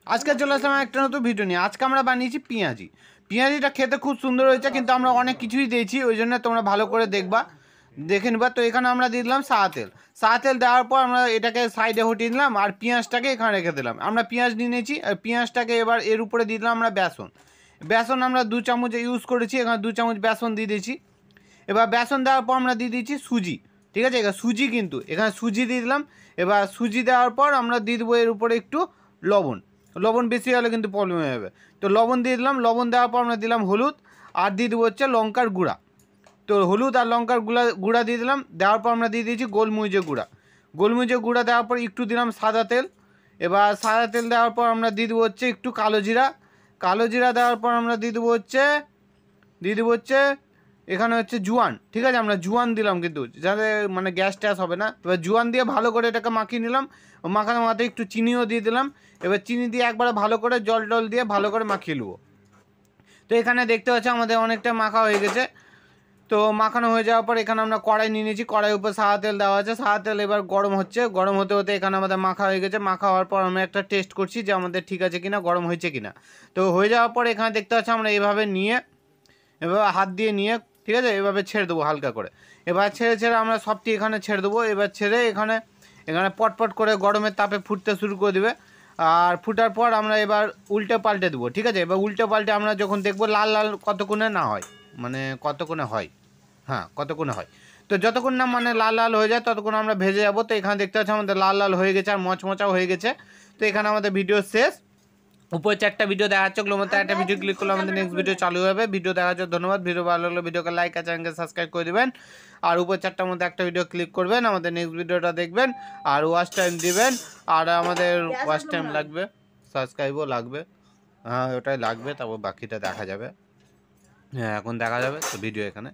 আজকে চলে আসলাম একটা নতুন ভিডিও নিয়ে। আজকে আমরা বানিয়েছি পেঁয়াজি। পেঁয়াজিটা খেতে খুব সুন্দর হয়েছে, কিন্তু আমরা অনেক কিছুই দিয়েছি, ওই জন্য তোমরা ভালো করে দেখে নিবা। তো এখানে আমরা দিয়ে দিলাম সাদা তেল। সাদা তেল দেওয়ার পর আমরা এটাকে সাইডে হটিয়ে দিলাম, আর পেঁয়াজটাকে এখানে রেখে দিলাম। আমরা পেঁয়াজ নিয়ে নিয়েছি, আর পেঁয়াজটাকে এবার এর উপরে দিয়ে দিলাম আমরা বেসন। বেসন আমরা 2 চামচ ইউজ করেছি, এখানে 2 চামচ বেসন দিয়ে দিয়েছি। এবার বেসন দেওয়ার পর আমরা দিয়ে দিয়েছি সুজি। ঠিক আছে, এখানে সুজি, কিন্তু এখানে সুজি দিয়ে দিলাম। এবার সুজি দেওয়ার পর আমরা দিয়ে দেবো এর উপরে একটু লবণ। লবণ বেশি হলে কিন্তু প্রবলেম হয়ে যাবে, তো লবণ দিয়ে দিলাম। লবণ দেওয়ার পর আমরা দিলাম হলুদ, আর দিয়ে দেবো হচ্ছে লঙ্কার গুঁড়া। তো হলুদ আর লঙ্কার গুঁড়া দিয়ে দিলাম। দেওয়ার পর আমরা দিয়ে দিয়েছি গোলমরিচের গুঁড়া। গোলমরিচের গুঁড়া দেওয়ার পর একটু দিলাম সাদা তেল। এবার সাদা তেল দেওয়ার পর আমরা দিয়ে দেবো হচ্ছে একটু কালো জিরা। কালো জিরা দেওয়ার পর আমরা দিয়ে দেবো হচ্ছে এখানে হচ্ছে জোয়ান। ঠিক আছে, আমরা জোয়ান দিলাম, কিন্তু যাতে মানে গ্যাস ট্যাস হবে না। এবার জোয়ান দিয়ে ভালো করে এটাকে মাখিয়ে নিলাম। মাখানোর মাথায় একটু চিনিও দিয়ে দিলাম। এবার চিনি দিয়ে একবারে ভালো করে জল দিয়ে ভালো করে মাখিয়ে নেবো। তো এখানে দেখতে পাচ্ছি আমাদের অনেকটা মাখা হয়ে গেছে। তো মাখানো হয়ে যাওয়ার পর এখানে আমরা কড়াই নিয়ে নিয়েছি। কড়াইয়ের উপর সাদা তেল দেওয়া আছে। সাদা তেল এবার গরম হচ্ছে। গরম হতে হতে এখানে আমাদের মাখা হয়ে গেছে। মাখা হওয়ার পর আমরা একটা টেস্ট করছি যে আমাদের ঠিক আছে কিনা, গরম হয়েছে কিনা। তো হয়ে যাওয়ার পর এখানে দেখতে পাচ্ছি আমরা এইভাবে নিয়ে, এভাবে হাত দিয়ে নিয়ে, ঠিক আছে, এভাবে ছেড়ে দেবো হালকা করে। এবার ছেড়ে আমরা সবটি এখানে ছেড়ে দেবো। এবার ছেড়ে এখানে পটপট করে গরমের তাপে ফুটতে শুরু করে দেবে। আর ফুটার পর আমরা এবার উল্টে পাল্টে দেবো। ঠিক আছে, এবার উল্টে পাল্টে আমরা যখন দেখবো লাল লাল কতক্ষণে না হয়, মানে কতক্ষণে হয়, হ্যাঁ কতক্ষণে হয়, তো যতক্ষণ না মানে লাল লাল হয়ে যায় ততক্ষণ আমরা ভেজে যাবো। তো এখানে দেখতে পাচ্ছি আমাদের লাল লাল হয়ে গেছে আর মচমচাও হয়ে গেছে। তো এখানে আমাদের ভিডিও শেষ। উপরে 4টা ভিডিও দেখা যাচ্ছে, ওগুলোর মধ্যে একটা ভিডিও ক্লিক করলে আমাদের নেক্সট ভিডিও চালু হবে। ভিডিও দেখার জন্য ধন্যবাদ। ভিডিও ভালো লাগলে ভিডিওকে লাইক আর চ্যানেলকে সাবস্ক্রাইব করে দেবেন। আর উপর 4টার মধ্যে একটা ভিডিও ক্লিক করবেন, আমাদের নেক্সট ভিডিওটা দেখবেন আর ওয়াচ টাইম দিবেন। আর আমাদের ওয়াচ টাইম লাগবে, সাবস্ক্রাইবও লাগবে, হ্যাঁ ওটাই লাগবে, তারপর বাকিটা দেখা যাবে। হ্যাঁ এখন দেখা যাবে। তো ভিডিও এখানে